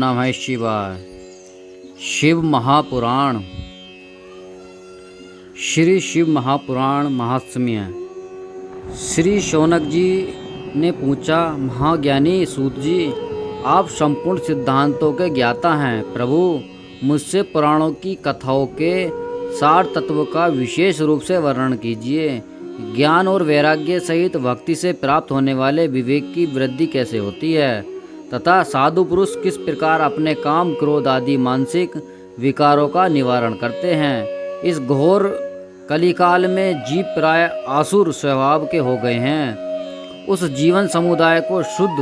नमः शिवाय। शिव महापुराण। श्री शिव महापुराण महात्म्य। श्री शौनक जी ने पूछा, महाज्ञानी सूत जी, आप संपूर्ण सिद्धांतों के ज्ञाता हैं। प्रभु, मुझसे पुराणों की कथाओं के सार तत्व का विशेष रूप से वर्णन कीजिए। ज्ञान और वैराग्य सहित भक्ति से प्राप्त होने वाले विवेक की वृद्धि कैसे होती है तथा साधु पुरुष किस प्रकार अपने काम, क्रोध आदि मानसिक विकारों का निवारण करते हैं। इस घोर कलिकाल में जीव प्राय आसुर स्वभाव के हो गए हैं। उस जीवन समुदाय को शुद्ध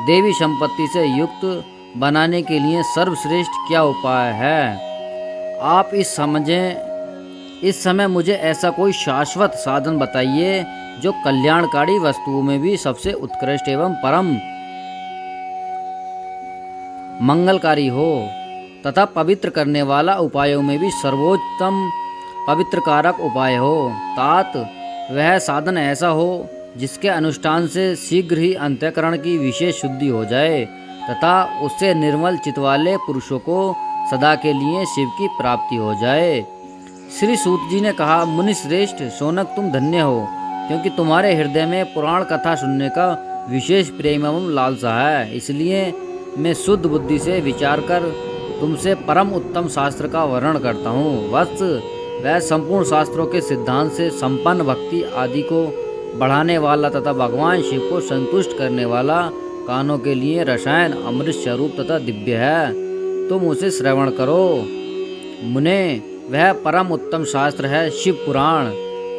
देवी संपत्ति से युक्त बनाने के लिए सर्वश्रेष्ठ क्या उपाय है? आप इस समय मुझे ऐसा कोई शाश्वत साधन बताइए जो कल्याणकारी वस्तुओं में भी सबसे उत्कृष्ट एवं परम मंगलकारी हो तथा पवित्र करने वाला उपायों में भी सर्वोत्तम पवित्र कारक उपाय हो। तात वह साधन ऐसा हो जिसके अनुष्ठान से शीघ्र ही अंतःकरण की विशेष शुद्धि हो जाए तथा उससे निर्मल चित्त वाले पुरुषों को सदा के लिए शिव की प्राप्ति हो जाए। श्री सूत जी ने कहा, मुनि श्रेष्ठ शौनक, तुम धन्य हो, क्योंकि तुम्हारे हृदय में पुराण कथा सुनने का विशेष प्रेम एवं लालसा है। इसलिए मैं शुद्ध बुद्धि से विचार कर तुमसे परम उत्तम शास्त्र का वर्णन करता हूँ। वत्स, वह संपूर्ण शास्त्रों के सिद्धांत से संपन्न भक्ति आदि को बढ़ाने वाला तथा भगवान शिव को संतुष्ट करने वाला कानों के लिए रसायन अमृत स्वरूप तथा दिव्य है। तुम उसे श्रवण करो। मुने, वह परम उत्तम शास्त्र है शिव पुराण,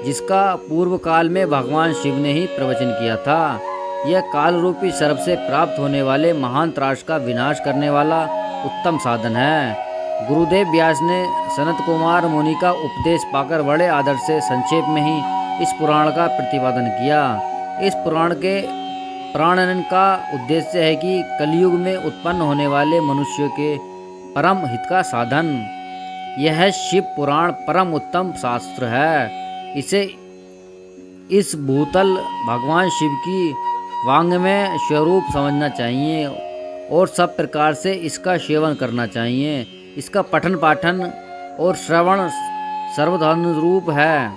जिसका पूर्व काल में भगवान शिव ने ही प्रवचन किया था। यह काल रूपी सर्प से प्राप्त होने वाले महान त्रास का विनाश करने वाला उत्तम साधन है। गुरुदेव व्यास ने सनत कुमार मुनि का उपदेश पाकर बड़े आदर से संक्षेप में ही इस पुराण का प्रतिपादन किया। इस पुराण के प्राणन का उद्देश्य है कि कलयुग में उत्पन्न होने वाले मनुष्य के परम हित का साधन। यह शिव पुराण परम उत्तम शास्त्र है। इसे इस भूतल भगवान शिव की वाङ्मय स्वरूप समझना चाहिए और सब प्रकार से इसका सेवन करना चाहिए। इसका पठन पाठन और श्रवण सर्वधर्म रूप है।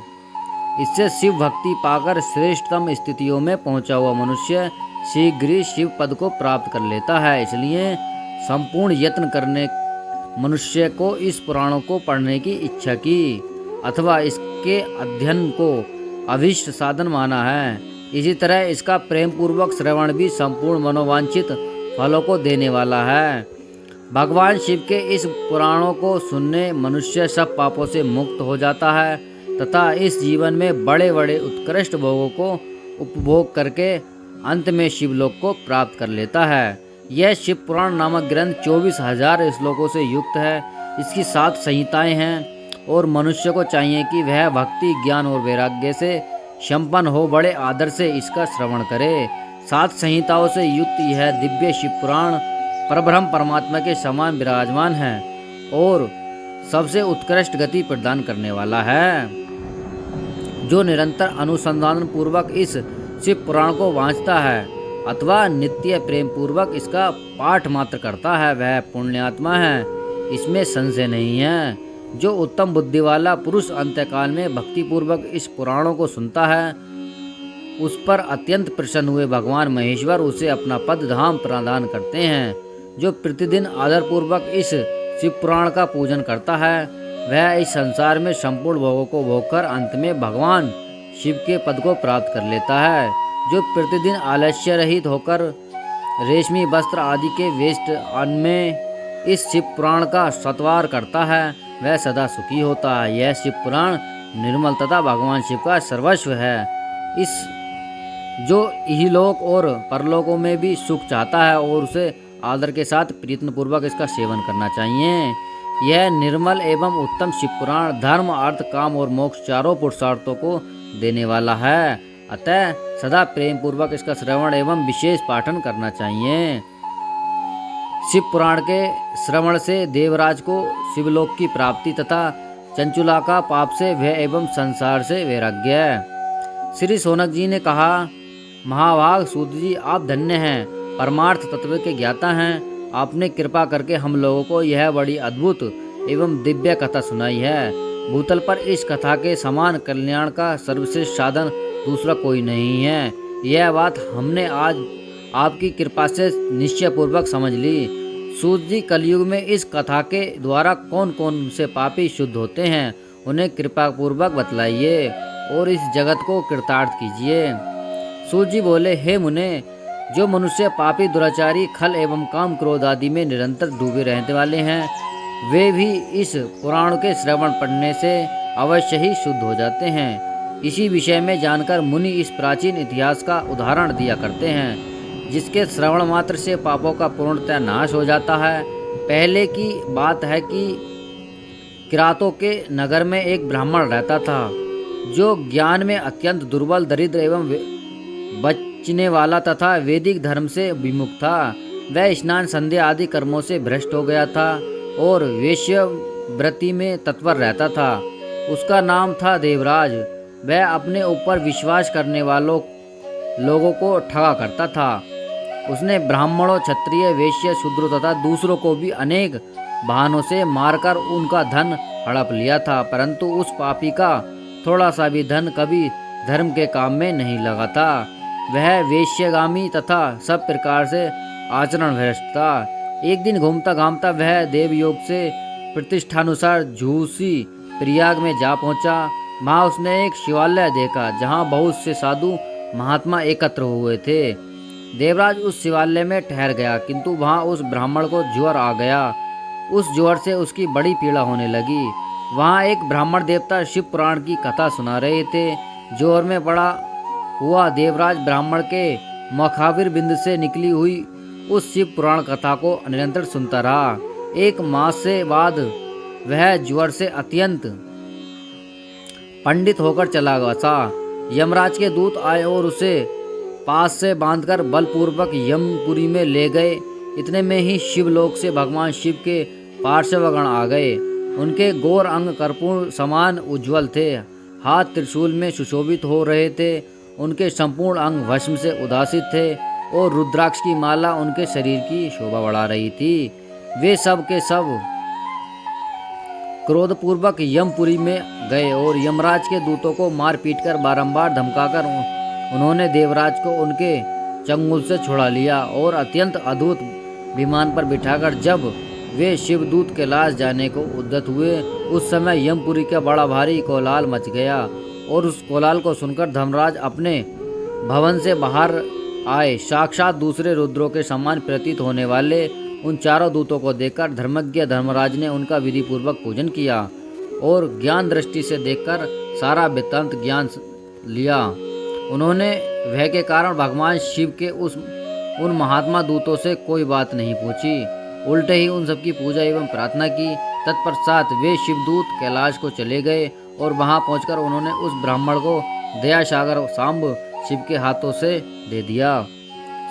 इससे शिव भक्ति पाकर श्रेष्ठतम स्थितियों में पहुंचा हुआ मनुष्य शीघ्र ही शिव पद को प्राप्त कर लेता है। इसलिए संपूर्ण यत्न करने मनुष्य को इस पुराणों को पढ़ने की इच्छा की अथवा इसके अध्ययन को अभीष्ट साधन माना है। इसी तरह इसका प्रेम पूर्वक श्रवण भी संपूर्ण मनोवांछित फलों को देने वाला है। भगवान शिव के इस पुराणों को सुनने मनुष्य सब पापों से मुक्त हो जाता है तथा इस जीवन में बड़े बड़े उत्कृष्ट भोगों को उपभोग करके अंत में शिवलोक को प्राप्त कर लेता है। यह शिव पुराण नामक ग्रंथ 24,000 श्लोकों से युक्त है। इसकी 7 संहिताएं हैं और मनुष्य को चाहिए कि वह भक्ति, ज्ञान और वैराग्य से संपन्न हो बड़े आदर से इसका श्रवण करे। 7 संहिताओं से युक्त यह दिव्य शिव पुराण परब्रह्म परमात्मा के समान विराजमान है और सबसे उत्कृष्ट गति प्रदान करने वाला है। जो निरंतर अनुसंधान पूर्वक इस शिव पुराण को वांचता है अथवा नित्य प्रेम पूर्वक इसका पाठ मात्र करता है, वह पुण्यात्मा है, इसमें संशय नहीं है। जो उत्तम बुद्धि वाला पुरुष अंत्यकाल में भक्ति पूर्वक इस पुराणों को सुनता है, उस पर अत्यंत प्रसन्न हुए भगवान महेश्वर उसे अपना पद धाम प्रदान करते हैं। जो प्रतिदिन आदर पूर्वक इस शिव पुराण का पूजन करता है, वह इस संसार में संपूर्ण भोगों को भोगकर अंत में भगवान शिव के पद को प्राप्त कर लेता है। जो प्रतिदिन आलस्य रहित होकर रेशमी वस्त्र आदि के वेस्ट अन्न में इस शिव पुराण का सत्वार करता है, वह सदा सुखी होता है। यह शिव पुराण निर्मल तथा भगवान शिव का सर्वस्व है। इस जो इहलोक और परलोकों में भी सुख चाहता है और उसे आदर के साथ प्रयत्न पूर्वक इसका सेवन करना चाहिए। यह निर्मल एवं उत्तम शिव पुराण धर्म, अर्थ, काम और मोक्ष चारों पुरुषार्थों को देने वाला है। अतः सदा प्रेम पूर्वक इसका श्रवण एवं विशेष पाठन करना चाहिए। शिव पुराण के श्रवण से देवराज को शिवलोक की प्राप्ति तथा चंचुला का पाप से भय एवं संसार से वैराग्य है। श्री शौनक जी ने कहा, महाभाग सूत जी, आप धन्य हैं, परमार्थ तत्व के ज्ञाता हैं। आपने कृपा करके हम लोगों को यह बड़ी अद्भुत एवं दिव्य कथा सुनाई है। भूतल पर इस कथा के समान कल्याण का सर्वश्रेष्ठ साधन दूसरा कोई नहीं है। यह बात हमने आज आपकी कृपा से निश्चयपूर्वक समझ ली। सूत जी, कलयुग में इस कथा के द्वारा कौन कौन से पापी शुद्ध होते हैं, उन्हें कृपा पूर्वक बतलाइए और इस जगत को कृतार्थ कीजिए। सूत जी बोले, हे मुने, जो मनुष्य पापी, दुराचारी, खल एवं काम क्रोध आदि में निरंतर डूबे रहने वाले हैं, वे भी इस पुराण के श्रवण पढ़ने से अवश्य ही शुद्ध हो जाते हैं। इसी विषय में जानकर मुनि इस प्राचीन इतिहास का उदाहरण दिया करते हैं, जिसके श्रवण मात्र से पापों का पूर्णतः नाश हो जाता है। पहले की बात है कि किरातों के नगर में एक ब्राह्मण रहता था, जो ज्ञान में अत्यंत दुर्बल, दरिद्र एवं बचने वाला तथा वैदिक धर्म से विमुख था। वह स्नान, संध्या आदि कर्मों से भ्रष्ट हो गया था और वेश्यावृत्ति में तत्पर रहता था। उसका नाम था देवराज। वह अपने ऊपर विश्वास करने वालों लोगों को ठगा करता था। उसने ब्राह्मणों, क्षत्रिय, वैश्य, शूद्र तथा दूसरों को भी अनेक बहानों से मारकर उनका धन हड़प लिया था, परंतु उस पापी का थोड़ा सा भी धन कभी धर्म के काम में नहीं लगा था। वह वेश्यगामी तथा सब प्रकार से आचरण भ्रष्ट था। एक दिन घूमता घामता वह देवयोग से प्रतिष्ठानुसार झूसी प्रयाग में जा पहुंचा। वहाँ उसने एक शिवालय देखा, जहाँ बहुत से साधु महात्मा एकत्र हुए थे। देवराज उस शिवालय में ठहर गया, किंतु वहाँ उस ब्राह्मण को ज्वर आ गया। उस ज्वर से उसकी बड़ी पीड़ा होने लगी। वहाँ एक ब्राह्मण देवता शिव पुराण की कथा सुना रहे थे। ज्वर में पड़ा हुआ देवराज ब्राह्मण के मखाविर बिंद से निकली हुई उस शिव पुराण कथा को निरंतर सुनता रहा। एक मास से बाद वह ज्वर से अत्यंत पंडित होकर चला गया था। यमराज के दूत आए और उसे पास से बांधकर बलपूर्वक यमपुरी में ले गए। इतने में ही शिवलोक से भगवान शिव के पार्श्वगण आ गए। उनके गौर अंग कर्पूर समान उज्ज्वल थे, हाथ त्रिशूल में सुशोभित हो रहे थे। उनके संपूर्ण अंग भस्म से उदासित थे और रुद्राक्ष की माला उनके शरीर की शोभा बढ़ा रही थी। वे सब के सब क्रोधपूर्वक यमपुरी में गए और यमराज के दूतों को मार पीट कर बारंबार धमकाकर उन्होंने देवराज को उनके चंगुल से छुड़ा लिया और अत्यंत अद्भुत विमान पर बिठाकर जब वे शिवदूत कैलाश जाने को उद्यत हुए, उस समय यमपुरी का बड़ा भारी कोलाहल मच गया और उस कोलाहल को सुनकर धर्मराज अपने भवन से बाहर आए। साक्षात दूसरे रुद्रों के समान प्रतीत होने वाले उन चारों दूतों को देखकर धर्मज्ञ धर्मराज ने उनका विधि पूर्वक पूजन किया और ज्ञान दृष्टि से देखकर सारा वृत्तांत ज्ञान लिया। उन्होंने भय के कारण भगवान शिव के उन महात्मा दूतों से कोई बात नहीं पूछी, उल्टे ही उन सबकी पूजा एवं प्रार्थना की। तत्पश्चात वे शिवदूत कैलाश को चले गए और वहां पहुंचकर उन्होंने उस ब्राह्मण को दया सागर सांब शिव के हाथों से दे दिया।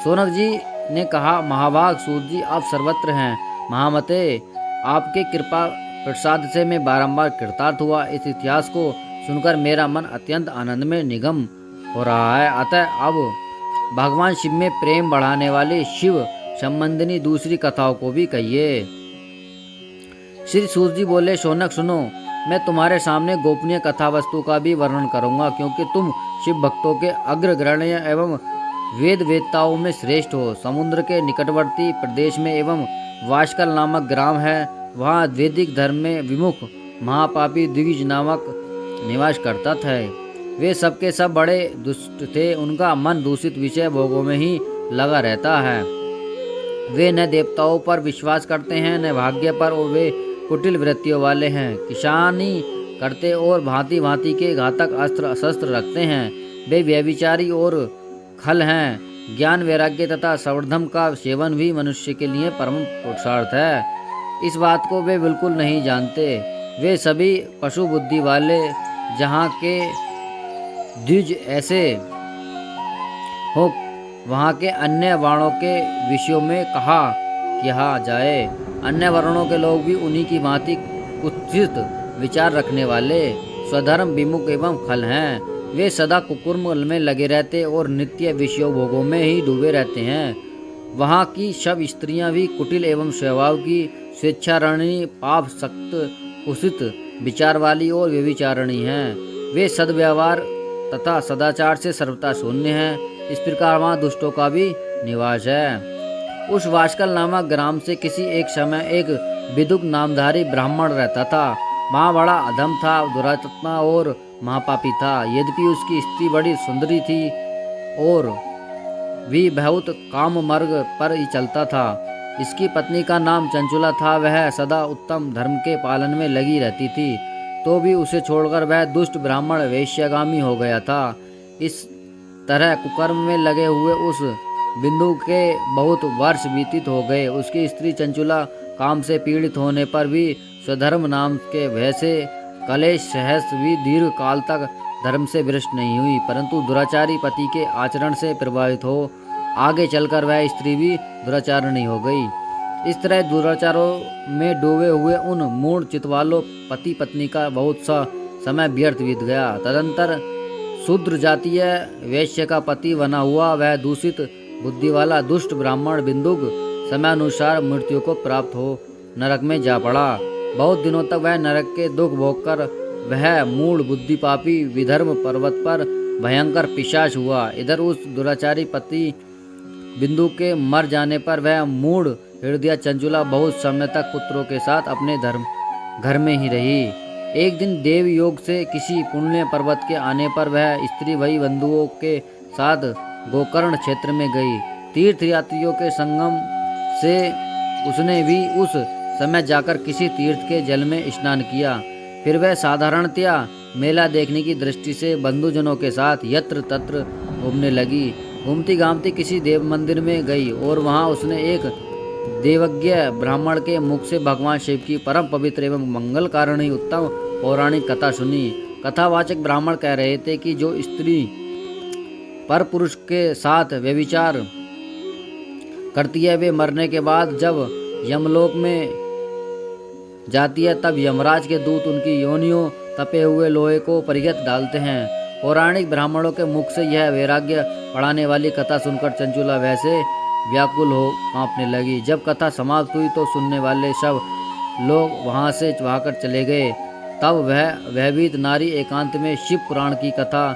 शौनक जी ने कहा, महाभाग सूत जी, आप सर्वत्र हैं। महामते, आपके कृपा प्रसाद से मैं बारंबार कृतार्थ हुआ। इस इतिहास को सुनकर मेरा मन अत्यंत आनंद में निगम हो रहा है। अतः अब भगवान शिव में प्रेम बढ़ाने वाली शिव संबंधिनी दूसरी कथाओं को भी कहिए। श्री सूत जी बोले, शौनक सुनो, मैं तुम्हारे सामने गोपनीय कथा वस्तु का भी वर्णन करूंगा, क्योंकि तुम शिव भक्तों के अग्रगण्य एवं वेद वेदताओं में श्रेष्ठ हो। समुद्र के निकटवर्ती प्रदेश में एवं वाशकल नामक ग्राम है, वहाँ वैदिक धर्म में विमुख महापापी द्विज नामक निवास करता था। वे सबके सब बड़े दुष्ट थे। उनका मन दूषित विषय भोगों में ही लगा रहता है। वे न देवताओं पर विश्वास करते हैं न भाग्य पर, और वे कुटिल वृत्तियों वाले हैं। किसानी करते और भांति भांति के घातक अस्त्र शस्त्र रखते हैं। वे व्यभिचारी और खल हैं। ज्ञान, वैराग्य तथा संवर्धन का सेवन भी मनुष्य के लिए परम पुरुषार्थ है। इस बात को वे बिल्कुल नहीं जानते। वे सभी पशु बुद्धि वाले, जहाँ के द्विज ऐसे हो वहाँ के अन्य वर्णों के विषयों में कहा जाए। अन्य वर्णों के लोग भी उन्हीं की भांति कुत्सित विचार रखने वाले, स्वधर्म विमुख एवं खल हैं। वे सदा कुकर्म में लगे रहते और नित्य विषयों भोगों में ही डूबे रहते हैं। वहाँ की सब स्त्रियां भी कुटिल एवं स्वभाव की, स्वेच्छारणी, पाप सक्त, कुसित विचार वाली और व्यभिचारिणी हैं। वे सद्व्यवहार तथा सदाचार से सर्वथा शून्य हैं। इस प्रकार वहाँ दुष्टों का भी निवास है। उस वाशकल नामक ग्राम से किसी एक समय एक विदुक नामधारी ब्राह्मण रहता था। वहाँ बड़ा अधम था, दुरात्मा और महापापी था। यद्यपि उसकी स्त्री बड़ी सुंदरी थी और भी बहुत काम मार्ग पर ही चलता था। इसकी पत्नी का नाम चंचुला था। वह सदा उत्तम धर्म के पालन में लगी रहती थी, तो भी उसे छोड़कर वह दुष्ट ब्राह्मण वेश्यागामी हो गया था। इस तरह कुकर्म में लगे हुए उस बिंदु के बहुत वर्ष व्यतीत हो गए। उसकी स्त्री चंचुला काम से पीड़ित होने पर भी स्वधर्म नाम के भय से कलेश सहस भी दीर्घ काल तक धर्म से भ्रष्ट नहीं हुई, परंतु दुराचारी पति के आचरण से प्रभावित हो आगे चलकर वह स्त्री भी दुराचारिणी हो गई। इस तरह दुराचारों में डूबे हुए उन मूढ़ चितवालों पति पत्नी का बहुत सा समय व्यर्थ बीत गया। तदंतर शूद्र जातीय वैश्य का पति बना हुआ वह दूषित बुद्धि वाला दुष्ट ब्राह्मण बिंदुक समयानुसार मृत्यु को प्राप्त हो नरक में जा पड़ा। बहुत दिनों तक वह नरक के दुख भोगकर वह मूढ़ बुद्धि पापी विधर्म पर्वत पर भयंकर पिशाच हुआ। इधर उस दुराचारी पति बिंदु के मर जाने पर वह मूढ़ हृदय चंचुला बहुत समय तक पुत्रों के साथ अपने घर में ही रही। एक दिन देव योग से किसी पुण्य पर्वत के आने पर वह स्त्री भाई बंधुओं के साथ गोकर्ण क्षेत्र में गई। तीर्थ यात्रियों के संगम से उसने भी उस समय जाकर किसी तीर्थ के जल में स्नान किया। फिर वह साधारणतया मेला देखने की दृष्टि से बंधुजनों के साथ यत्र तत्र घूमने लगी। घूमती घामती किसी देव मंदिर में गई और वहां उसने एक देवज्ञ ब्राह्मण के मुख से भगवान शिव की परम पवित्र एवं मंगल कारिणी उत्तम पौराणिक कथा सुनी। कथावाचक ब्राह्मण कह रहे थे कि जो स्त्री पर पुरुष के साथ व्यभिचार करती है वे मरने के बाद जब यमलोक में जाती है तब यमराज के दूत उनकी योनियों तपे हुए लोहे को परिगत डालते हैं। पौराणिक ब्राह्मणों के मुख से यह वैराग्य बढ़ाने वाली कथा सुनकर चंचुला वैसे व्याकुल हो कांपने लगी। जब कथा समाप्त हुई तो सुनने वाले सब लोग वहां से भागकर चले गए। तब वह भयभीत नारी एकांत में शिव पुराण की कथा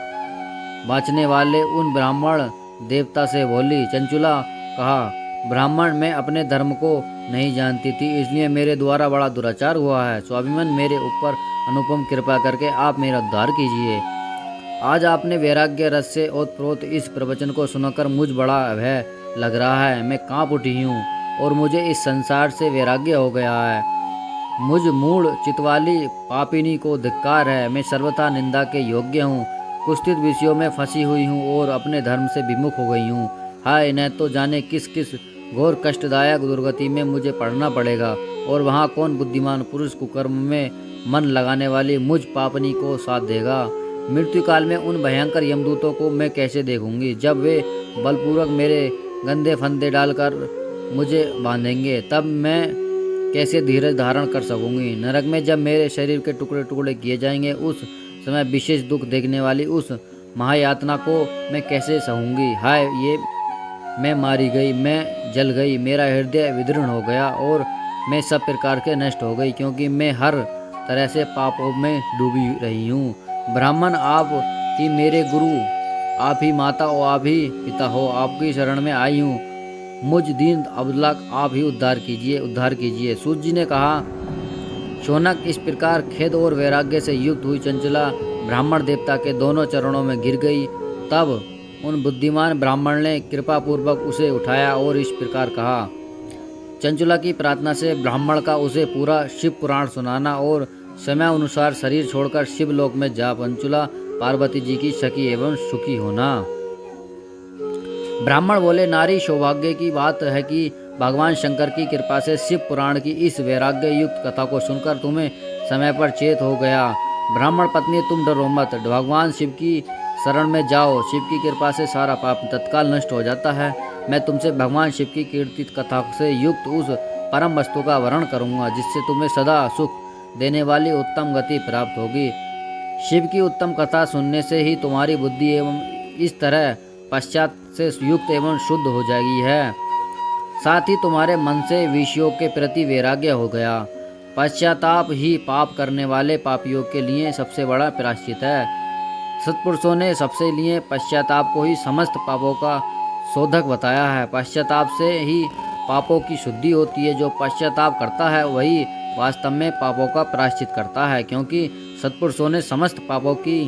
बाँचने वाले उन ब्राह्मण देवता से बोली। चंचुला कहा, ब्राह्मण मैं अपने धर्म को नहीं जानती थी, इसलिए मेरे द्वारा बड़ा दुराचार हुआ है। स्वाभिमान मेरे ऊपर अनुपम कृपा करके आप मेरा उद्धार कीजिए। आज आपने वैराग्य रस से ओतप्रोत इस प्रवचन को सुनकर मुझ बड़ा भय लग रहा है। मैं कांप उठी हूँ और मुझे इस संसार से वैराग्य हो गया है। मुझ मूढ़ चितवाली पापिनी को धिक्कार है। मैं सर्वथा निंदा के योग्य हूँ, कुत्सित विषयों में फंसी हुई हूँ और अपने धर्म से विमुख हो गई हूँ। हाय, न तो जाने किस किस घोर कष्टदायक दुर्गति में मुझे पड़ना पड़ेगा और वहाँ कौन बुद्धिमान पुरुष कुकर्म में मन लगाने वाली मुझ पापनी को साथ देगा। मृत्यु काल में उन भयंकर यमदूतों को मैं कैसे देखूंगी जब वे बलपूर्वक मेरे गंदे फंदे डालकर मुझे बांधेंगे। तब मैं कैसे धीरज धारण कर सकूंगी। नरक में जब मेरे शरीर के टुकड़े टुकड़े किए जाएंगे उस समय विशेष दुख देखने वाली उस महायातना को मैं कैसे सहूंगी। हाय, ये मैं मारी गई, मैं जल गई, मेरा हृदय विदीर्ण हो गया और मैं सब प्रकार के नष्ट हो गई, क्योंकि मैं हर तरह से पापों में डूबी रही हूँ। ब्राह्मण, आप ही मेरे गुरु, आप ही माता और आप ही पिता हो। आपकी शरण में आई हूँ, मुझ दीन अबला आप ही उद्धार कीजिए। सूत जी ने कहा, शौनक, इस प्रकार खेद और वैराग्य से युक्त हुई चंचला ब्राह्मण देवता के दोनों चरणों में गिर गई। तब उन बुद्धिमान ब्राह्मण ने कृपा पूर्वक उसे उठाया और इस प्रकार कहा। चंचुला की प्रार्थना से ब्राह्मण का उसे पूरा शिव पुराण सुनाना और समय अनुसार शरीर छोड़कर शिवलोक में जा चंचुला पार्वती जी की सखी एवं सुखी होना। ब्राह्मण बोले, नारी, सौभाग्य की बात है कि भगवान शंकर की कृपा से शिव पुराण की इस वैराग्य युक्त कथा को सुनकर तुम्हें समय पर चेत हो गया। ब्राह्मण पत्नी, तुम डरो मत, भगवान शिव की शरण में जाओ। शिव की कृपा से सारा पाप तत्काल नष्ट हो जाता है। मैं तुमसे भगवान शिव की कीर्तित कथा से युक्त उस परम वस्तु का वर्णन करूंगा जिससे तुम्हें सदा सुख देने वाली उत्तम गति प्राप्त होगी। शिव की उत्तम कथा सुनने से ही तुम्हारी बुद्धि एवं इस तरह पश्चात से युक्त एवं शुद्ध हो जाएगी है। साथ ही तुम्हारे मन से विषयों के प्रति वैराग्य हो गया। पश्चाताप ही पाप करने वाले पापियों के लिए सबसे बड़ा प्रायश्चित है। सत्पुरुषों ने सबसे लिए पश्चाताप को ही समस्त पापों का शोधक बताया है। पश्चाताप से ही पापों की शुद्धि होती है। जो पश्चाताप करता है वही वास्तव में पापों का प्रायश्चित करता है, क्योंकि सत्पुरुषों ने समस्त पापों की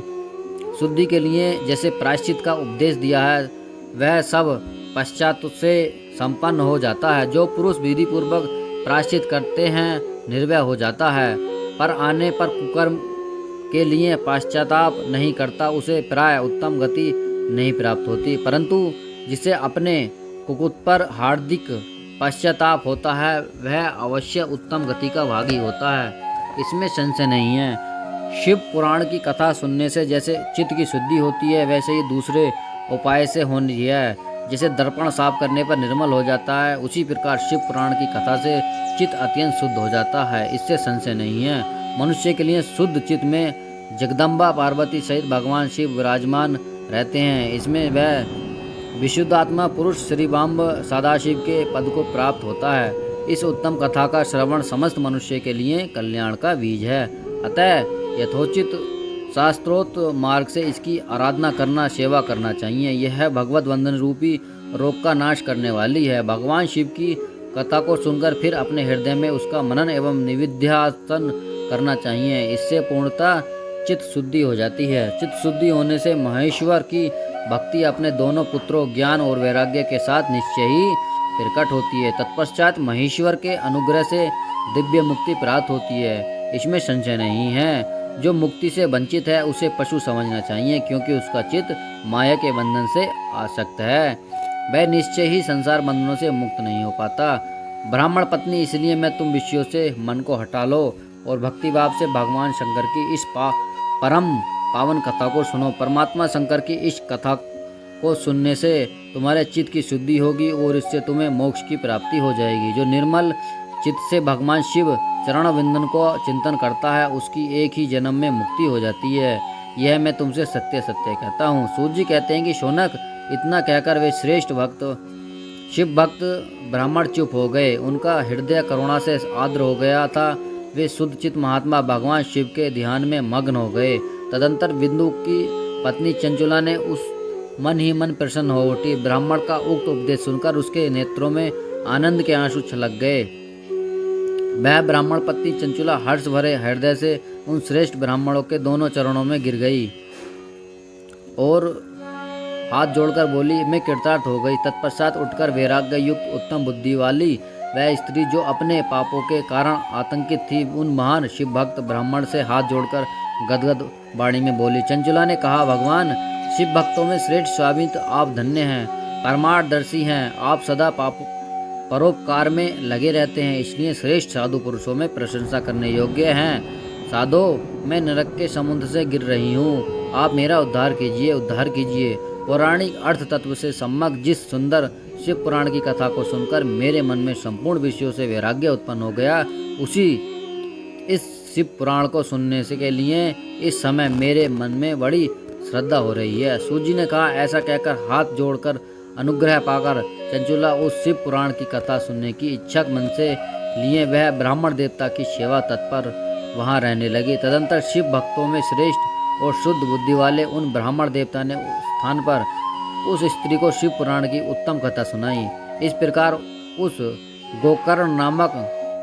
शुद्धि के लिए जैसे प्रायश्चित का उपदेश दिया है, वह सब पश्चात से संपन्न हो जाता है। जो पुरुष विधि पूर्वक प्रायश्चित करते हैं निर्भय हो जाता है, पर आने पर कुकर्म के लिए पश्चाताप नहीं करता उसे प्राय उत्तम गति नहीं प्राप्त होती। परंतु जिसे अपने कुकुत पर हार्दिक पश्चाताप होता है वह अवश्य उत्तम गति का भागी होता है, इसमें संशय नहीं है। शिव पुराण की कथा सुनने से जैसे चित्त की शुद्धि होती है, वैसे ही दूसरे उपाय से होनी है। जैसे दर्पण साफ करने पर निर्मल हो जाता है, उसी प्रकार शिव पुराण की कथा से चित्त अत्यंत शुद्ध हो जाता है, इससे संशय नहीं है। मनुष्य के लिए शुद्ध चित्त में जगदम्बा पार्वती सहित भगवान शिव विराजमान रहते हैं। इसमें वह विशुद्धात्मा पुरुष श्रीबाम्ब सदाशिव के पद को प्राप्त होता है। इस उत्तम कथा का श्रवण समस्त मनुष्य के लिए कल्याण का बीज है। अतः यथोचित शास्त्रोक्त मार्ग से इसकी आराधना करना, सेवा करना चाहिए। यह भगवत वंदन रूपी रोग का नाश करने वाली है। भगवान शिव की कथा को सुनकर फिर अपने हृदय में उसका मनन एवं निविध्यासन करना चाहिए। इससे पूर्णतः चित्त शुद्धि हो जाती है। चित्त शुद्धि होने से महेश्वर की भक्ति अपने दोनों पुत्रों ज्ञान और वैराग्य के साथ निश्चय ही प्रकट होती है। तत्पश्चात महेश्वर के अनुग्रह से दिव्य मुक्ति प्राप्त होती है, इसमें संशय नहीं है। जो मुक्ति से वंचित है उसे पशु समझना चाहिए, क्योंकि उसका चित्त माया के बंधन से आसक्त है। वह निश्चय ही संसार बंधनों से मुक्त नहीं हो पाता। ब्राह्मण पत्नी, इसलिए मैं तुम विषयों से मन को हटा लो और भक्ति भाव से भगवान शंकर की इस परम पावन कथा को सुनो। परमात्मा शंकर की इस कथा को सुनने से तुम्हारे चित्त की शुद्धि होगी और इससे तुम्हें मोक्ष की प्राप्ति हो जाएगी। जो निर्मल चित्त से भगवान शिव चरण विंदन को चिंतन करता है उसकी एक ही जन्म में मुक्ति हो जाती है। यह मैं तुमसे सत्य सत्य कहता हूँ। सूत जी कहते हैं कि शौनक, इतना कहकर वे श्रेष्ठ भक्त शिव भक्त ब्राह्मण चुप हो गए। उनका हृदय करुणा से आर्द्र हो गया था। वे शुद्ध चित्त महात्मा भगवान शिव के ध्यान में मग्न हो गए। तदंतर बिंदु की पत्नी चंचुला ने उस मन ही मन प्रसन्न हो उठी। ब्राह्मण का उक्त उपदेश सुनकर उसके नेत्रों में आनंद के आंसू छलक गए। वह ब्राह्मण पत्नी चंचुला हर्ष भरे हृदय से उन श्रेष्ठ ब्राह्मणों के दोनों चरणों में गिर गई और हाथ जोड़कर बोली, मैं कृतार्थ हो गई। तत्पश्चात उठकर वैराग्य युक्त उत्तम बुद्धि वाली वह स्त्री जो अपने पापों के कारण आतंकित थी, उन महान शिव भक्त ब्राह्मण से हाथ जोड़कर गदगद वाणी में बोली। चंचुला ने कहा, भगवान शिव भक्तों में श्रेष्ठ स्वामित्व आप धन्य हैं, परमार्थदर्शी हैं। आप सदा परोपकार में लगे रहते हैं, इसलिए श्रेष्ठ साधु पुरुषों में प्रशंसा करने योग्य हैं। साधो, मैं नरक के समुद्र से गिर रही हूँ, आप मेरा उद्धार कीजिए, उद्धार कीजिए। पौराणिक अर्थ तत्व से सम्यक जिस सुंदर शिव पुराण की कथा को सुनकर मेरे मन में संपूर्ण विषयों से वैराग्य उत्पन्न हो गया, उसी इस शिव पुराण को सुनने से के लिए इस समय मेरे मन में बड़ी श्रद्धा हो रही है। सूजी ने कहा। ऐसा कहकर हाथ जोड़कर अनुग्रह पाकर चंचुला उस शिव पुराण की कथा सुनने की इच्छा मन से लिए वह ब्राह्मण देवता की सेवा तत्पर वहाँ रहने लगी। तदंतर शिव भक्तों में श्रेष्ठ और शुद्ध बुद्धि वाले उन ब्राह्मण देवता ने उस स्थान पर उस स्त्री को शिव पुराण की उत्तम कथा सुनाई। इस प्रकार उस गोकर्ण नामक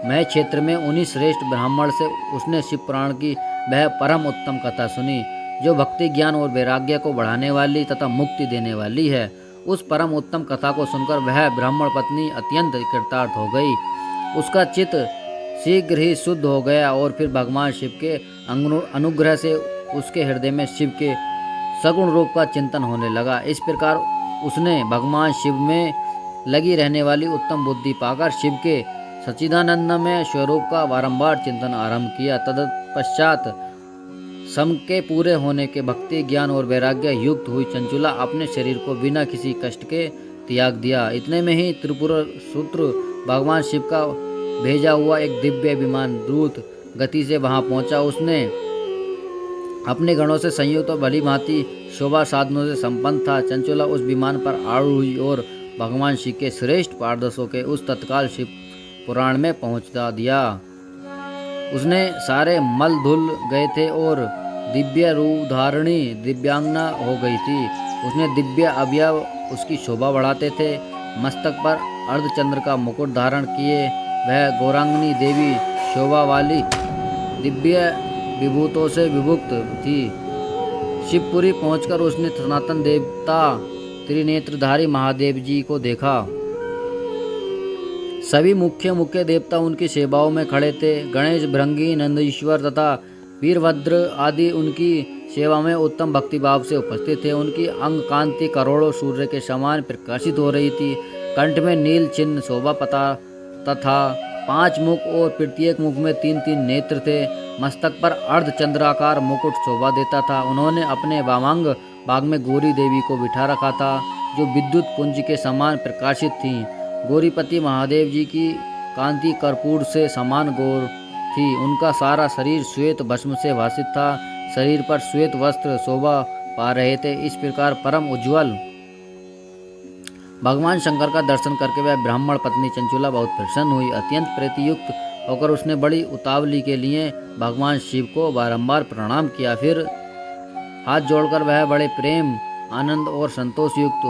मय क्षेत्र में उन्हीं श्रेष्ठ ब्राह्मण से उसने शिव पुराण की वह परम उत्तम कथा सुनी, जो भक्ति ज्ञान और वैराग्य को बढ़ाने वाली तथा मुक्ति देने वाली है। उस परम उत्तम कथा को सुनकर वह ब्राह्मण पत्नी अत्यंत कृतार्थ हो गई। उसका चित्त शीघ्र ही शुद्ध हो गया और फिर भगवान शिव के अनुग्रह से उसके हृदय में शिव के सगुण रूप का चिंतन होने लगा। इस प्रकार उसने भगवान शिव में लगी रहने वाली उत्तम बुद्धि पाकर शिव के सच्चिदानंदमय स्वरूप का बारंबार चिंतन आरंभ किया। तत्पश्चात सम के पूरे होने के भक्ति ज्ञान और वैराग्य युक्त हुई चंचुला अपने शरीर को बिना किसी कष्ट के त्याग दिया। इतने में ही त्रिपुर सूत्र भगवान शिव का भेजा हुआ एक दिव्य विमान द्रुत गति से वहां पहुंचा। उसने अपने गणों से संयुक्त और भली भांति शोभा साधनों से संपन्न था। चंचुला उस विमान पर आरूढ़ हुई और भगवान शिव के श्रेष्ठ पारदर्शों के उस तत्काल शिव पुराण में पहुंचा दिया। उसने सारे मल धुल गए थे और दिव्य रूप धारणी दिव्यांगना हो गई थी। उसने दिव्य अवयव उसकी शोभा बढ़ाते थे। मस्तक पर अर्धचंद्र का मुकुट धारण किए वह गौरांगनी देवी शोभा वाली दिव्य विभूतों से विभुक्त थी। शिवपुरी पहुंचकर उसने सनातन देवता त्रिनेत्रधारी महादेव जी को देखा। सभी मुख्य देवता उनकी सेवाओं में खड़े थे। गणेश, भृंगी, नंदीश्वर तथा वीरभद्र आदि उनकी सेवा में उत्तम भक्तिभाव से उपस्थित थे। उनकी अंग कांति करोड़ों सूर्य के समान प्रकाशित हो रही थी। कंठ में नील चिन्ह शोभा पता तथा 5 मुख और प्रत्येक मुख में 3-3 नेत्र थे। मस्तक पर अर्धचंद्राकार मुकुट शोभा देता था। उन्होंने अपने वामांग भाग में गौरी देवी को बिठा रखा था, जो विद्युत पुंज के समान प्रकाशित थीं। गौरीपति महादेव जी की कांति कर्पूर से समान गौर थी। उनका सारा शरीर श्वेत भस्म से भासित था। शरीर पर श्वेत वस्त्र शोभा पा रहे थे। इस प्रकार परम उज्ज्वल भगवान शंकर का दर्शन करके वह ब्राह्मण पत्नी चंचुला बहुत प्रसन्न हुई। अत्यंत प्रीतियुक्त होकर उसने बड़ी उतावली के लिए भगवान शिव को बारंबार प्रणाम किया। फिर हाथ जोड़कर वह बड़े प्रेम, आनंद और संतोष युक्त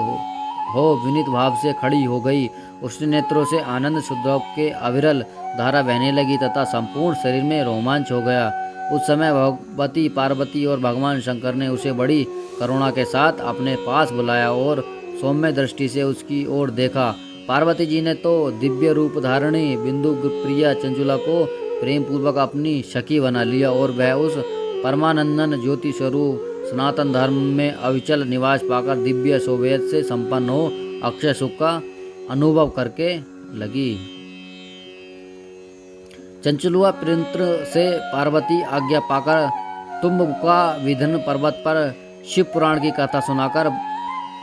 हो विनीत भाव से खड़ी हो गई। उसके नेत्रों से आनंद शुद्ध के अविरल धारा बहने लगी तथा संपूर्ण शरीर में रोमांच हो गया। उस समय भगवती पार्वती और भगवान शंकर ने उसे बड़ी करुणा के साथ अपने पास बुलाया और सौम्य दृष्टि से उसकी ओर देखा। पार्वती जी ने तो दिव्य रूप धारणी बिंदु प्रिया चंचुला को प्रेम पूर्वक अपनी सखी बना लिया और वह उस परमानंदन ज्योति स्वरूप सनातन धर्म में अविचल निवास पाकर दिव्य शोभेत से संपन्न हो अक्षय सुख का अनुभव करके लगी। चंचुलुआ प्रिंत्र से पार्वती आज्ञा पाकर तुम्बुका विधन पर्वत पर शिव पुराण की कथा सुनाकर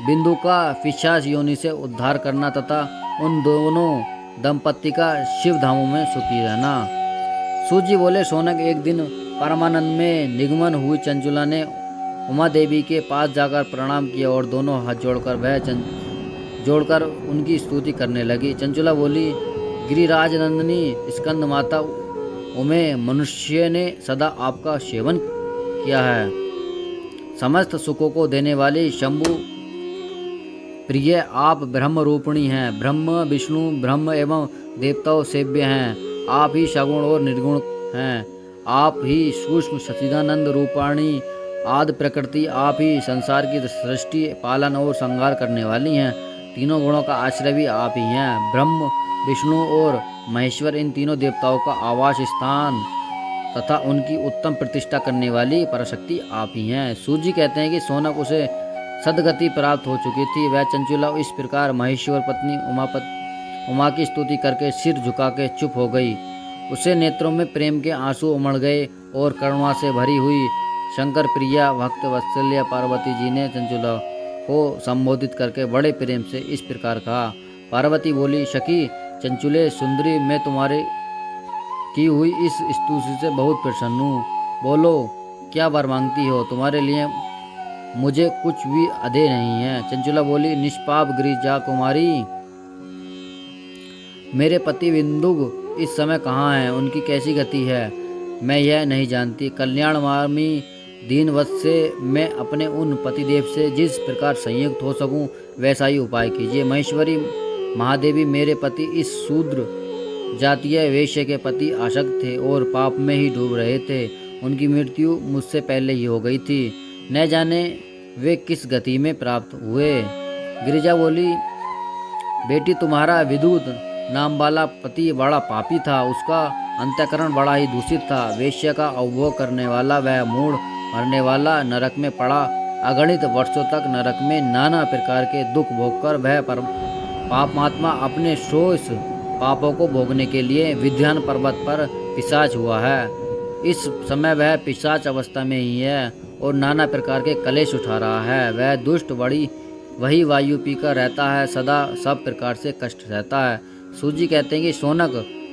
बिंदु का पिशाच योनि से उद्धार करना तथा उन दोनों दंपत्ति का शिव धामों में सुखी रहना। सूजी बोले, सोनक एक दिन परमानंद में निगमन हुई चंचुला ने उमा देवी के पास जाकर प्रणाम किया और दोनों हाथ जोड़कर उनकी स्तुति करने लगी। चंचुला बोली, गिरिराज नंदिनी स्कंद माता उमे मनुष्य ने सदा आपका सेवन किया है। समस्त सुखों को देने वाली शंभु प्रिय आप ब्रह्म रूपिणी हैं। ब्रह्म, विष्णु, ब्रह्म एवं देवताओं सेव्य हैं। आप ही सगुण और निर्गुण हैं। आप ही सूक्ष्म सच्चिदानंद रूपाणी आदि प्रकृति। आप ही संसार की सृष्टि, पालन और संहार करने वाली हैं। तीनों गुणों का आश्रय भी आप ही हैं। ब्रह्म, विष्णु और महेश्वर इन तीनों देवताओं का आवास स्थान तथा उनकी उत्तम प्रतिष्ठा करने वाली पराशक्ति आप ही हैं। सूजी कहते हैं कि सोनक उसे सदगति प्राप्त हो चुकी थी। वह चंचुला इस प्रकार महेश्वर पत्नी उमा की स्तुति करके सिर झुका के चुप हो गई। उसके नेत्रों में प्रेम के आंसू उमड़ गए और करुणा से भरी हुई शंकर प्रिया भक्त वत्सल्य पार्वती जी ने चंचुला को संबोधित करके बड़े प्रेम से इस प्रकार कहा। पार्वती बोली, सखी चंचुले सुंदरी, मैं तुम्हारे की हुई इस स्तुति से बहुत प्रसन्न हूँ। बोलो, क्या वर मांगती हो? तुम्हारे लिए मुझे कुछ भी अधे नहीं है। चंचुला बोली, निष्पाप गिरिजा कुमारी, मेरे पति बिंदुग इस समय कहाँ हैं? उनकी कैसी गति है मैं यह नहीं जानती। कल्याणमार्मी दीनवत से मैं अपने उन पतिदेव से जिस प्रकार संयुक्त हो सकूं वैसा ही उपाय कीजिए। महेश्वरी महादेवी, मेरे पति इस शूद्र जातीय वेश्य के प्रति आसक्त थे और पाप में ही डूब रहे थे। उनकी मृत्यु मुझसे पहले ही हो गई थी। न जाने वे किस गति में प्राप्त हुए। गिरिजा बोली, बेटी तुम्हारा विदुत नाम वाला पति बड़ा पापी था। उसका अंतःकरण बड़ा ही दूषित था। वेश्या का अवभोग करने वाला वह मूढ़ मरने वाला नरक में पड़ा। अगणित वर्षों तक नरक में नाना प्रकार के दुख भोगकर वह पापमात्मा अपने शोष पापों को भोगने के लिए विद्यान पर्वत पर पिशाच हुआ है। इस समय वह पिशाच अवस्था में ही है और नाना प्रकार के कलेश उठा रहा है। वह दुष्ट वही वायु पीकर रहता है, सदा सब प्रकार से कष्ट रहता है। सूजी कहते हैं कि सोनक,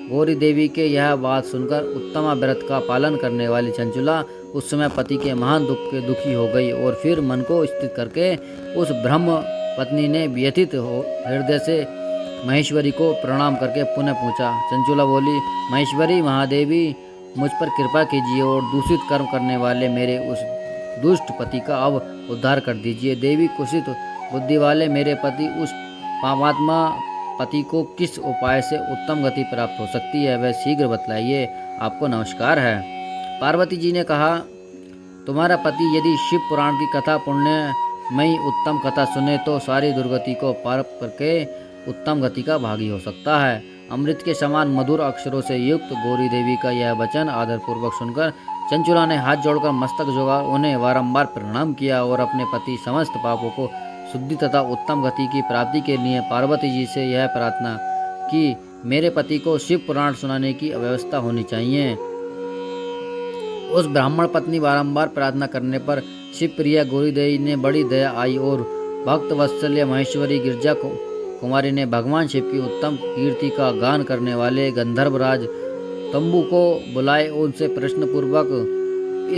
गौरी देवी के यह बात सुनकर उत्तमा व्रत का पालन करने वाली चंचुला उस समय पति के महान दुख के दुखी हो गई और फिर मन को स्थिर करके उस ब्रह्म पत्नी ने व्यथित हृदय से महेश्वरी को प्रणाम करके पुनः पूछा। चंचुला बोली, महेश्वरी महादेवी, मुझ पर कृपा कीजिए और दूषित कर्म करने वाले मेरे उस दुष्ट पति का अब उद्धार कर दीजिए। देवी, कुशित बुद्धि वाले मेरे पति उस पापात्मा पति को किस उपाय से उत्तम गति प्राप्त हो सकती है, वह शीघ्र बतलाइए। आपको नमस्कार है। पार्वती जी ने कहा, तुम्हारा पति यदि शिव पुराण की कथा पुण्यमयी उत्तम कथा सुने तो सारी दुर्गति को पार करके उत्तम गति का भागी हो सकता है। अमृत के समान मधुर अक्षरों से युक्त गौरी देवी का यह वचन आदरपूर्वक सुनकर चंचुला ने हाथ जोड़कर मस्तक झुका उन्हें बारंबार प्रणाम किया और अपने पति समस्त पापों को शुद्धि तथा उत्तम गति की प्राप्ति के लिए पार्वती जी से यह प्रार्थना कि मेरे पति को शिव पुराण सुनाने की व्यवस्था होनी चाहिए। उस ब्राह्मण पत्नी बारंबार प्रार्थना करने पर शिव प्रिया गौरी देवी ने बड़ी दया आई और भक्त वत्सल्य महेश्वरी गिरजा कुमारी ने भगवान शिव की उत्तम कीर्ति का गान करने वाले गंधर्वराज तंबू को बुलाए उनसे प्रश्न पूर्वक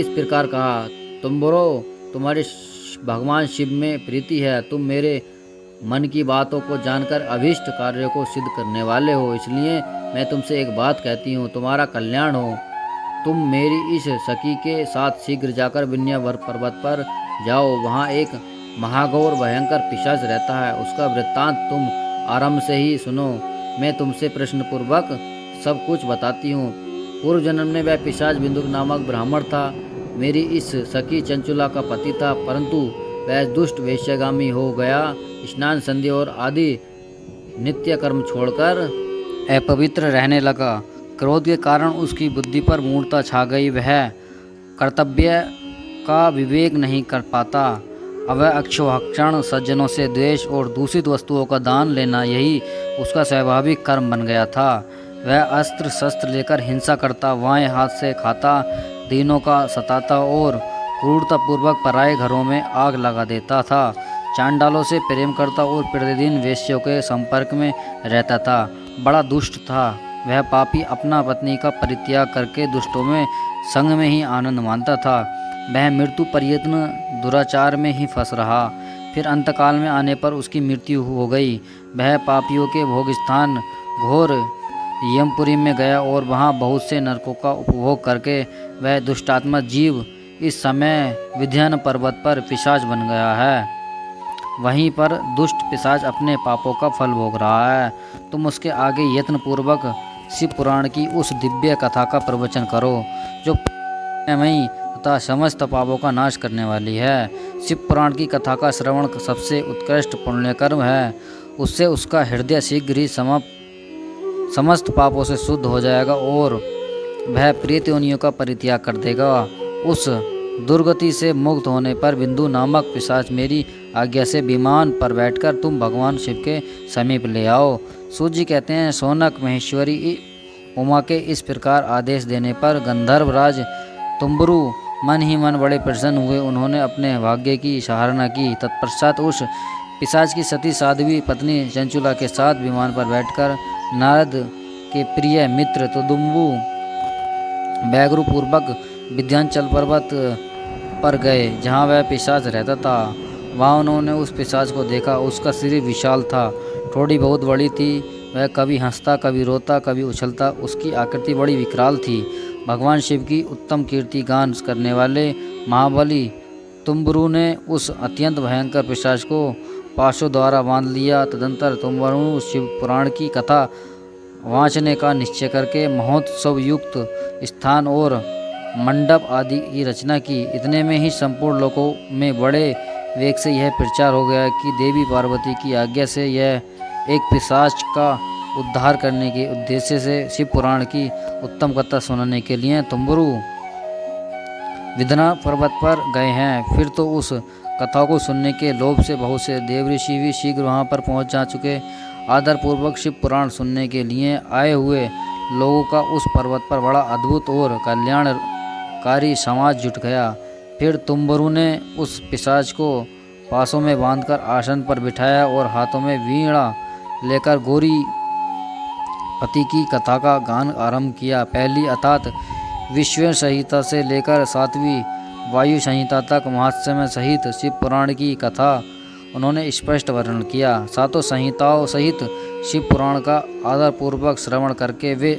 इस प्रकार कहा, तुम्बरो, तुम्हारी भगवान शिव में प्रीति है, तुम मेरे मन की बातों को जानकर अभीष्ट कार्यों को सिद्ध करने वाले हो, इसलिए मैं तुमसे एक बात कहती हूँ, तुम्हारा कल्याण हो। तुम मेरी इस सखी के साथ शीघ्र जाकर विंध्याचल पर्वत पर जाओ। वहाँ एक महाघोर भयंकर पिशाच रहता है, उसका वृत्तांत तुम आरंभ से ही सुनो। मैं तुमसे प्रश्न पूर्वक सब कुछ बताती हूँ। पूर्व जन्म में वह पिशाच बिंदु नामक ब्राह्मण था, मेरी इस सखी चंचुला का पति था, परंतु वह दुष्ट वेश्यागामी हो गया। स्नान संधि और आदि नित्य कर्म छोड़कर अपवित्र रहने लगा। क्रोध के कारण उसकी बुद्धि पर मूढ़ता छा गई। वह कर्तव्य का विवेक नहीं कर पाता। अवय अक्षोभक्षण, सज्जनों से द्वेष और दूषित वस्तुओं का दान लेना, यही उसका स्वाभाविक कर्म बन गया था। वह अस्त्र शस्त्र लेकर हिंसा करता, बाएं हाथ से खाता, दीनों का सताता और क्रूरतापूर्वक पराये घरों में आग लगा देता था। चांडालों से प्रेम करता और प्रतिदिन वेश्यों के संपर्क में रहता था। बड़ा दुष्ट था वह पापी। अपना पत्नी का परित्याग करके दुष्टों में संग में ही आनंद मानता था। वह मृत्यु पर्यंत दुराचार में ही फंस रहा। फिर अंतकाल में आने पर उसकी मृत्यु हो गई। वह पापियों के भोग स्थान घोर यमपुरी में गया और वहाँ बहुत से नरकों का उपभोग करके वह दुष्टात्मा जीव इस समय विंध्याचल पर्वत पर पिशाच बन गया है। वहीं पर दुष्ट पिशाच अपने पापों का फल भोग रहा है। तुम उसके आगे यत्नपूर्वक शिव पुराण की उस दिव्य कथा का प्रवचन करो जो पुण्यमयी तथा समस्त पापों का नाश करने वाली है। शिव पुराण की कथा का श्रवण सबसे उत्कृष्ट पुण्य कर्म है। उससे उसका हृदय शीघ्र ही समस्त पापों से शुद्ध हो जाएगा और वह प्रेत योनियों का परित्याग कर देगा। उस दुर्गति से मुक्त होने पर बिंदु नामक पिशाच मेरी आज्ञा से विमान पर बैठकर तुम भगवान शिव के समीप ले आओ। सूत जी कहते हैं, सोनक महेश्वरी उमा के इस प्रकार आदेश देने पर गंधर्वराज तुम्बरु मन ही मन बड़े प्रसन्न हुए। उन्होंने अपने भाग्य की सराहना की। तत्पश्चात उस पिशाच की सती साध्वी पत्नी चंचुला के साथ विमान पर बैठकर नारद के प्रिय मित्र तुदुम्बु व्याघ्र पूर्वक विंध्याचल पर्वत पर गए जहाँ वह पिशाच रहता था। वहाँ उन्होंने उस पिशाच को देखा। उसका शरीर विशाल था, थोड़ी बहुत बड़ी थी। वह कभी हंसता, कभी रोता, कभी उछलता। उसकी आकृति बड़ी विकराल थी। भगवान शिव की उत्तम कीर्ति गान करने वाले महाबली तुम्बरु ने उस अत्यंत भयंकर पिशाच को पाशों द्वारा बांध लिया। तदंतर तुम्बरु शिव पुराण की कथा वांचने का निश्चय करके महोत्सव युक्त स्थान और मंडप आदि की रचना की। इतने में ही संपूर्ण लोकों में बड़े वेग से यह प्रचार हो गया कि देवी पार्वती की आज्ञा से यह एक पिशाच का उद्धार करने के उद्देश्य से शिव पुराण की उत्तम कथा सुनाने के लिए तुम्बरु विंध्याचल पर्वत पर गए हैं। फिर तो उस कथा को सुनने के लोभ से बहुत से देव ऋषि भी शीघ्र वहां पर पहुंच जा चुके। आदरपूर्वक शिव पुराण सुनने के लिए आए हुए लोगों का उस पर्वत पर बड़ा अद्भुत और कल्याणकारी समाज जुट गया। फिर तुम्बरु ने उस पिशाच को पासों में बांधकर आसन पर बिठाया और हाथों में वीणा लेकर गौरी पति की कथा का गान आरंभ किया। पहली अर्थात विश्व संहिता से लेकर 7वीं वायु संहिता तक महात्म्य सहित शिव पुराण की कथा उन्होंने स्पष्ट वर्णन किया। सातों संहिताओं सहित शिव पुराण का आदरपूर्वक श्रवण करके वे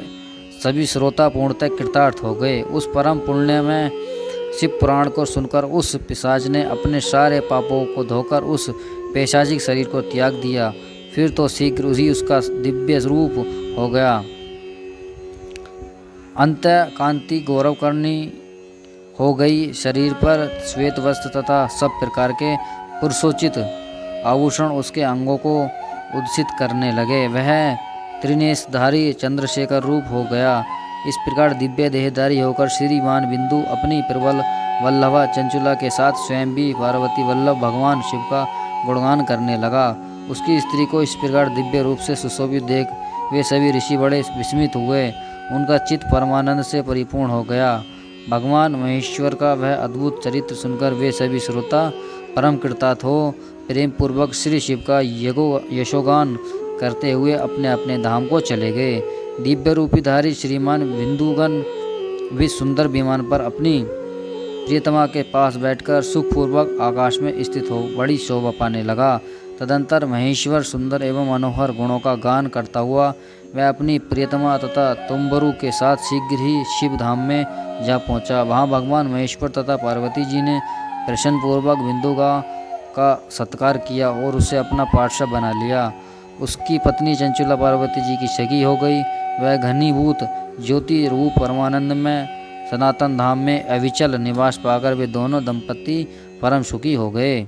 सभी श्रोता पूर्णतः कृतार्थ हो गए। उस परम पुण्य में शिव पुराण को सुनकर उस पिशाच ने अपने सारे पापों को धोकर उस पैशाचिक शरीर को त्याग दिया। फिर तो शीघ्र ही उसका दिव्य रूप हो गया। अंत कांति गौरव करनी हो गई। शरीर पर श्वेत वस्त्र तथा सब प्रकार के पुरुषोचित आभूषण उसके अंगों को उद्सित करने लगे। वह त्रिनेशधारी चंद्रशेखर रूप हो गया। इस प्रकार दिव्य देहधारी होकर श्रीमान बिंदु अपनी प्रबल वल्लभा चंचुला के साथ स्वयं भी पार्वती वल्लभ भगवान शिव का गुणगान करने लगा। उसकी स्त्री को इस प्रकार दिव्य रूप से सुशोभित देख वे सभी ऋषि बड़े विस्मित हुए। उनका चित्त परमानंद से परिपूर्ण हो गया। भगवान महेश्वर का वह अद्भुत चरित्र सुनकर वे सभी श्रोता परम कृतार्थ हो प्रेम पूर्वक श्री शिव का यशोगान करते हुए अपने अपने धाम को चले गए। दिव्य रूपीधारी श्रीमान बिंदुगन भी सुंदर विमान पर अपनी प्रियतमा के पास बैठकर सुखपूर्वक आकाश में स्थित हो बड़ी शोभा पाने लगा। तदंतर महेश्वर सुंदर एवं मनोहर गुणों का गान करता हुआ वह अपनी प्रियतमा तथा तुम्बरु के साथ शीघ्र ही शिव धाम में जा पहुंचा। वहां भगवान महेश्वर तथा पार्वती जी ने प्रसन्नपूर्वक बिंदुगा का सत्कार किया और उसे अपना पार्षद बना लिया। उसकी पत्नी चंचुला पार्वती जी की सगी हो गई। वह घनीभूत ज्योति रूप परमानंद में सनातन धाम में अविचल निवास पाकर वे दोनों दंपति परम सुखी हो गए।